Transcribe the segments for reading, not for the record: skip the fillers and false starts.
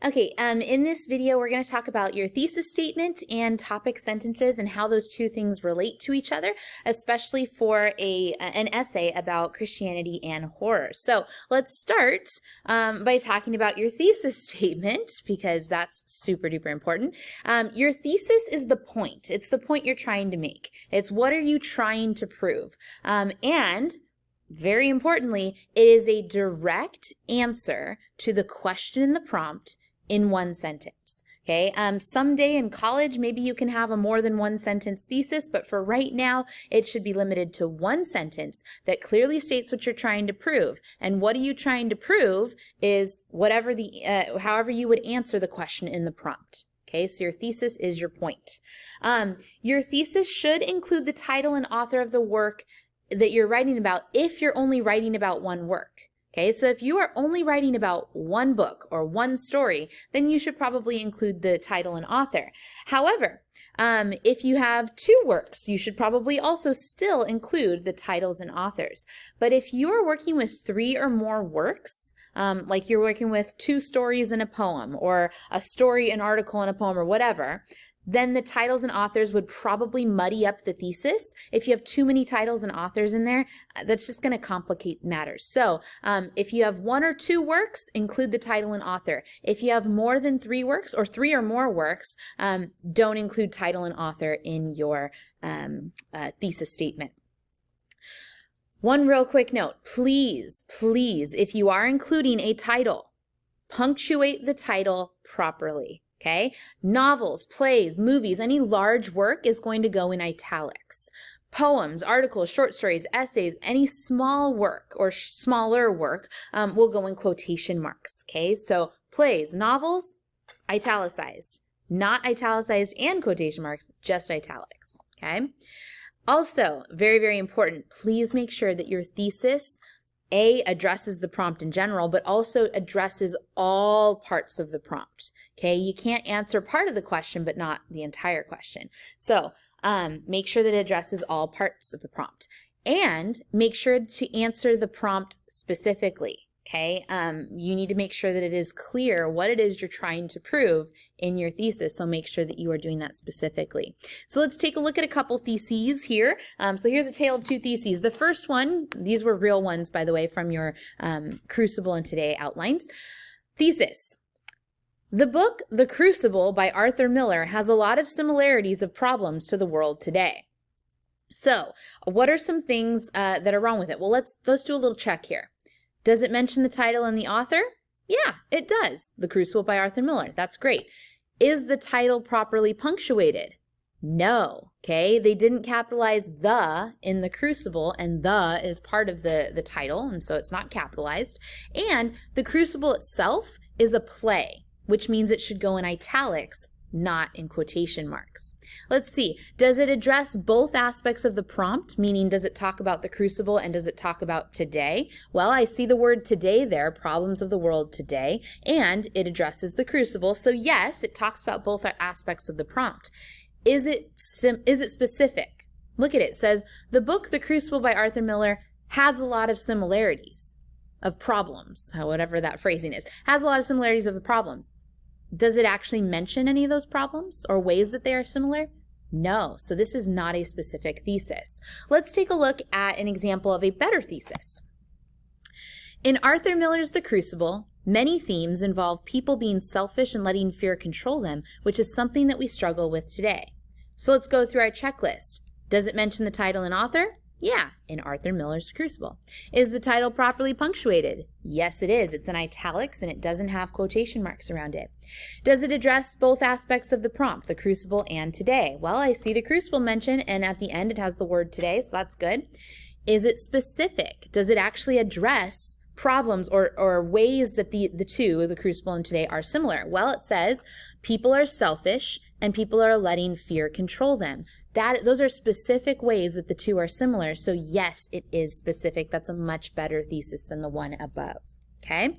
Okay, in this video, we're going to talk about your thesis statement and topic sentences and how those two things relate to each other, especially for an essay about Christianity and horror. So let's start by talking about your thesis statement, because that's super duper important. Your thesis is the point. It's the point you're trying to make. It's what are you trying to prove? And very importantly, it is a direct answer to the question in the prompt in one sentence. Okay, someday in college, maybe you can have a more than one sentence thesis, but for right now, it should be limited to one sentence that clearly states what you're trying to prove. And what are you trying to prove is whatever however you would answer the question in the prompt. Okay, so your thesis is your point. Your thesis should include the title and author of the work that you're writing about if you're only writing about one work. Okay, so if you are only writing about one book or one story, then you should probably include the title and author. However, if you have two works, you should probably also still include the titles and authors. But if you are working with 3 or more works, like you're working with 2 stories and a poem, or a story, an article, and a poem, or whatever, then the titles and authors would probably muddy up the thesis. If you have too many titles and authors in there, that's just going to complicate matters. So if you have 1 or 2 works, include the title and author. If you have more than 3 works or 3 or more works, don't include title and author in your thesis statement. One real quick note, please, if you are including a title, punctuate the title properly. Okay, novels, plays, movies, any large work is going to go in italics. Poems, articles, short stories, essays, any small work or smaller work will go in quotation marks. Okay, so plays, novels, italicized, not italicized and quotation marks, just italics. Okay, also very, very important, please make sure that your thesis addresses the prompt in general, but also addresses all parts of the prompt. Okay, you can't answer part of the question, but not the entire question. So make sure that it addresses all parts of the prompt, and make sure to answer the prompt specifically. Okay, you need to make sure that it is clear what it is you're trying to prove in your thesis, so make sure that you are doing that specifically. So let's take a look at a couple theses here. So here's a tale of 2 theses. The first one, these were real ones, by the way, from your Crucible and Today outlines. Thesis. The book The Crucible by Arthur Miller has a lot of similarities of problems to the world today. So what are some things that are wrong with it? Well, let's do a little check here. Does it mention the title and the author? Yeah, it does. The Crucible by Arthur Miller. That's great. Is the title properly punctuated? No. Okay, they didn't capitalize the in the Crucible, and the is part of the title, and so it's not capitalized. And the Crucible itself is a play, which means it should go in italics, not in quotation marks. Let's see, does it address both aspects of the prompt? Meaning, does it talk about the Crucible and does it talk about today? Well, I see the word today there, problems of the world today, and it addresses the Crucible. So yes, it talks about both aspects of the prompt. Is it specific? Look at it. It says, the book The Crucible by Arthur Miller has a lot of similarities of problems, whatever that phrasing is, has a lot of similarities of the problems. Does it actually mention any of those problems or ways that they are similar? No, so this is not a specific thesis. Let's take a look at an example of a better thesis. In Arthur Miller's The Crucible, many themes involve people being selfish and letting fear control them, which is something that we struggle with today. So let's go through our checklist. Does it mention the title and author? Yeah, in Arthur Miller's Crucible. Is the title properly punctuated? Yes, it is. It's in italics and it doesn't have quotation marks around it. Does it address both aspects of the prompt, the Crucible and today? Well, I see the Crucible mentioned, and at the end it has the word today, so that's good. Is it specific? Does it actually address problems or ways that the two, the Crucible and today, are similar? Well, it says people are selfish and people are letting fear control them. Those are specific ways that the two are similar. So yes, it is specific. That's a much better thesis than the one above. Okay.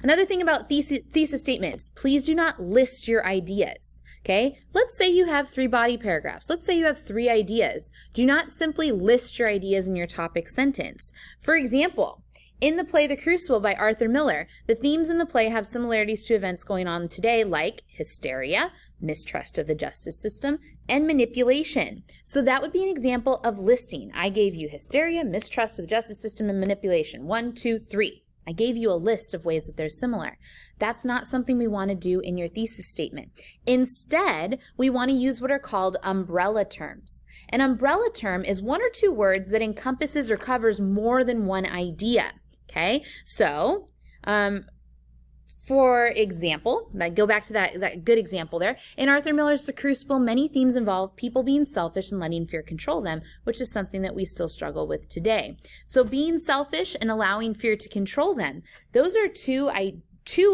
Another thing about thesis statements, please do not list your ideas. Okay. Let's say you have 3 body paragraphs. Let's say you have 3 ideas. Do not simply list your ideas in your topic sentence. For example, In the play The Crucible by Arthur Miller, the themes in the play have similarities to events going on today like hysteria, mistrust of the justice system, and manipulation. So that would be an example of listing. I gave you hysteria, mistrust of the justice system, and manipulation. 1, 2, 3. I gave you a list of ways that they're similar. That's not something we want to do in your thesis statement. Instead, we want to use what are called umbrella terms. An umbrella term is 1 or 2 words that encompasses or covers more than one idea. Okay, so for example, go back to that good example there. In Arthur Miller's The Crucible, many themes involve people being selfish and letting fear control them, which is something that we still struggle with today. So being selfish and allowing fear to control them, those are two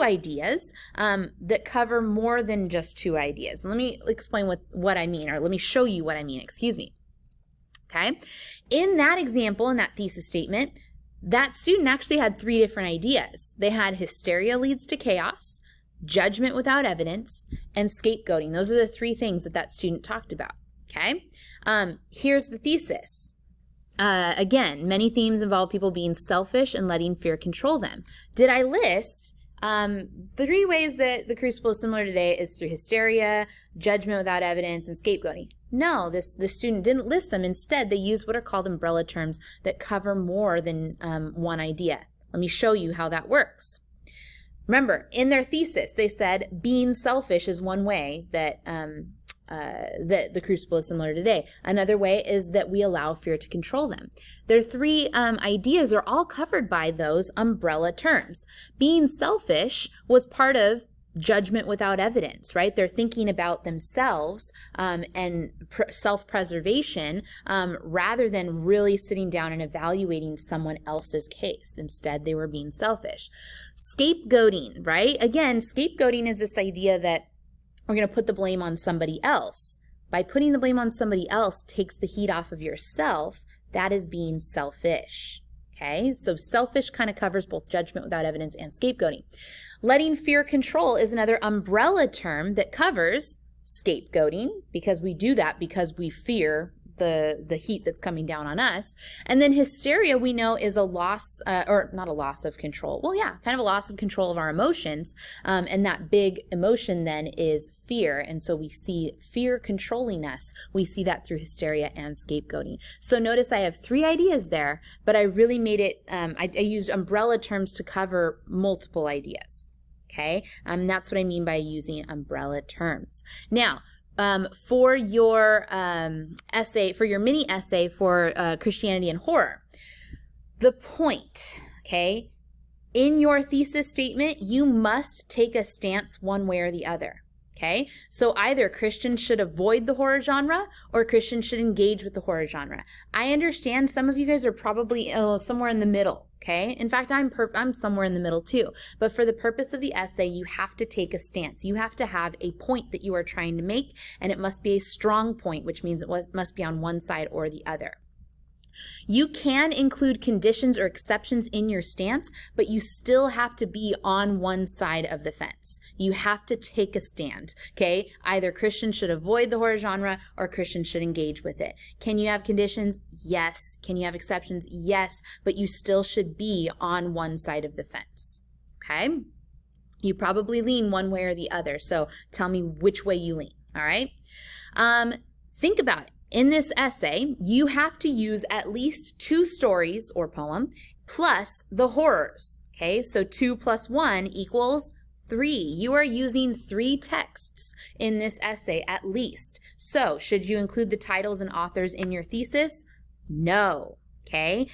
ideas that cover more than just 2 ideas. Let me explain what I mean, or let me show you what I mean, excuse me. Okay, in that example, in that thesis statement, that student actually had 3 different ideas. They had hysteria leads to chaos, judgment without evidence, and scapegoating. Those are the 3 things that student talked about, okay? Here's the thesis. Again, many themes involve people being selfish and letting fear control them. Did I list the 3 ways that The Crucible is similar today is through hysteria, judgment without evidence, and scapegoating? No, this student didn't list them. Instead, they used what are called umbrella terms that cover more than one idea. Let me show you how that works. Remember, in their thesis, they said being selfish is one way that The Crucible is similar today. Another way is that we allow fear to control them. Their 3 ideas are all covered by those umbrella terms. Being selfish was part of judgment without evidence, right? They're thinking about themselves and self-preservation rather than really sitting down and evaluating someone else's case. Instead, they were being selfish. Scapegoating, right? Again, scapegoating is this idea that we're going to put the blame on somebody else. By putting the blame on somebody else takes the heat off of yourself. That is being selfish. Okay, so selfish kind of covers both judgment without evidence and scapegoating. Letting fear control is another umbrella term that covers scapegoating, because we do that because we fear the heat that's coming down on us. And then hysteria, we know, is a loss, or not a loss of control. Well, yeah, kind of a loss of control of our emotions. And that big emotion then is fear. And so we see fear controlling us. We see that through hysteria and scapegoating. So notice I have 3 ideas there, but I really made it, I used umbrella terms to cover multiple ideas. Okay, that's what I mean by using umbrella terms. Now, for your essay, for your mini essay for Christianity and horror, the point, okay, in your thesis statement, you must take a stance one way or the other. Okay, so either Christians should avoid the horror genre or Christians should engage with the horror genre. I understand some of you guys are probably somewhere in the middle. Okay, in fact, I'm somewhere in the middle too. But for the purpose of the essay, you have to take a stance. You have to have a point that you are trying to make, and it must be a strong point, which means it must be on one side or the other. You can include conditions or exceptions in your stance, but you still have to be on one side of the fence. You have to take a stand, okay? Either Christians should avoid the horror genre or Christians should engage with it. Can you have conditions? Yes. Can you have exceptions? Yes, but you still should be on one side of the fence, okay? You probably lean one way or the other, so tell me which way you lean, all right? Think about it. In this essay, you have to use at least 2 stories or poem plus the horrors, okay? So 2 plus 1 equals 3. You are using 3 texts in this essay at least. So should you include the titles and authors in your thesis? No. Okay,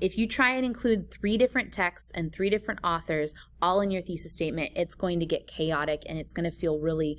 if you try and include 3 different texts and 3 different authors all in your thesis statement, it's going to get chaotic and it's going to feel really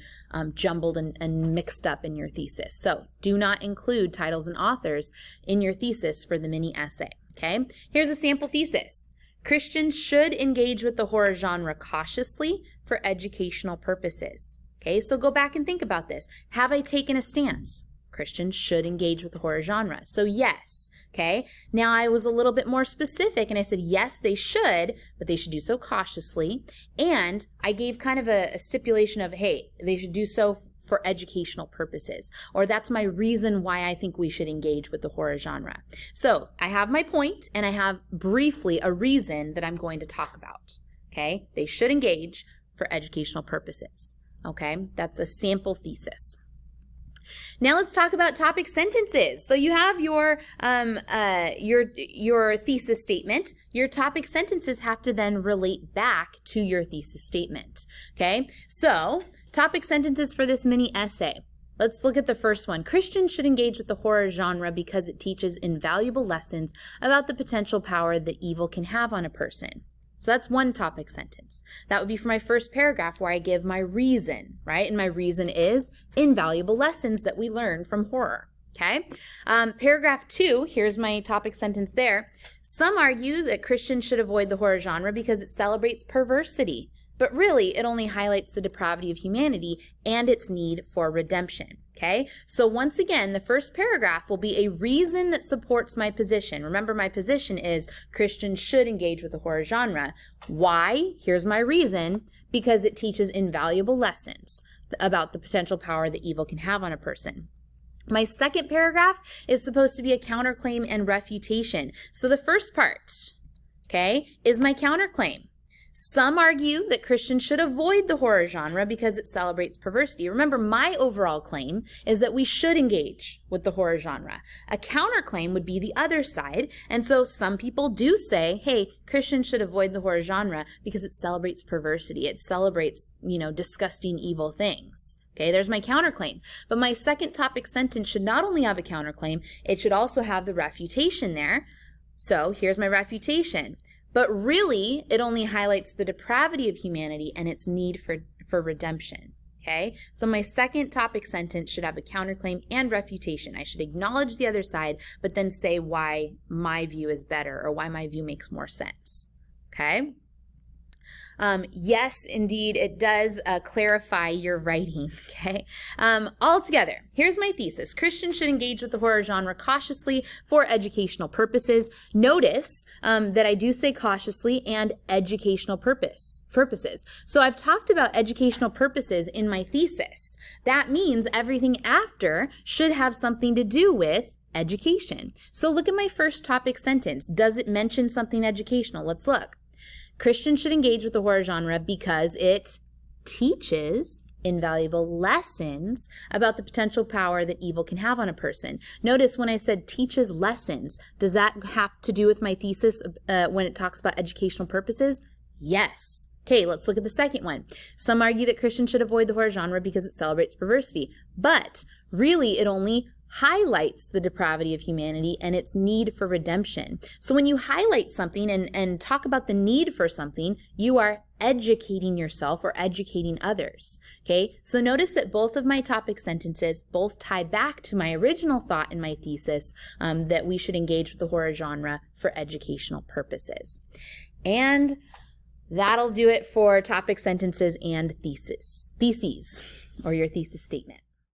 jumbled and mixed up in your thesis. So do not include titles and authors in your thesis for the mini essay. Okay, here's a sample thesis. Christians should engage with the horror genre cautiously for educational purposes. Okay, so go back and think about this. Have I taken a stance? Christians should engage with the horror genre. So yes, okay? Now I was a little bit more specific and I said, yes, they should, but they should do so cautiously. And I gave kind of a stipulation of, hey, they should do so for educational purposes, or that's my reason why I think we should engage with the horror genre. So I have my point, and I have briefly a reason that I'm going to talk about. Okay, they should engage for educational purposes. Okay, that's a sample thesis. Now let's talk about topic sentences. So you have your thesis statement. Your topic sentences have to then relate back to your thesis statement. Okay, so topic sentences for this mini essay. Let's look at the first one. Christians should engage with the horror genre because it teaches invaluable lessons about the potential power that evil can have on a person. So that's one topic sentence. That would be for my first paragraph where I give my reason, right? And my reason is invaluable lessons that we learn from horror, okay? Paragraph 2, here's my topic sentence there. Some argue that Christians should avoid the horror genre because it celebrates perversity, but really it only highlights the depravity of humanity and its need for redemption, okay? So once again, the first paragraph will be a reason that supports my position. Remember, my position is Christians should engage with the horror genre. Why? Here's my reason: because it teaches invaluable lessons about the potential power that evil can have on a person. My second paragraph is supposed to be a counterclaim and refutation. So the first part, okay, is my counterclaim. Some argue that Christians should avoid the horror genre because it celebrates perversity. Remember, my overall claim is that we should engage with the horror genre. A counterclaim would be the other side. And so some people do say, hey, Christians should avoid the horror genre because it celebrates perversity. It celebrates, disgusting, evil things. Okay, there's my counterclaim. But my second topic sentence should not only have a counterclaim, it should also have the refutation there. So here's my refutation. But really, it only highlights the depravity of humanity and its need for redemption, okay? So my second topic sentence should have a counterclaim and refutation. I should acknowledge the other side, but then say why my view is better or why my view makes more sense, okay? Yes, indeed, it does clarify your writing, okay? Altogether, here's my thesis. Christians should engage with the horror genre cautiously for educational purposes. Notice that I do say cautiously and educational purposes. So I've talked about educational purposes in my thesis. That means everything after should have something to do with education. So look at my first topic sentence. Does it mention something educational? Let's look. Christians should engage with the horror genre because it teaches invaluable lessons about the potential power that evil can have on a person. Notice when I said teaches lessons, does that have to do with my thesis when it talks about educational purposes? Yes. Okay, let's look at the second one. Some argue that Christians should avoid the horror genre because it celebrates perversity, but really it only highlights the depravity of humanity and its need for redemption. So when you highlight something and talk about the need for something, you are educating yourself or educating others. Okay, so notice that both of my topic sentences both tie back to my original thought in my thesis that we should engage with the horror genre for educational purposes. And that'll do it for topic sentences and theses, or your thesis statement.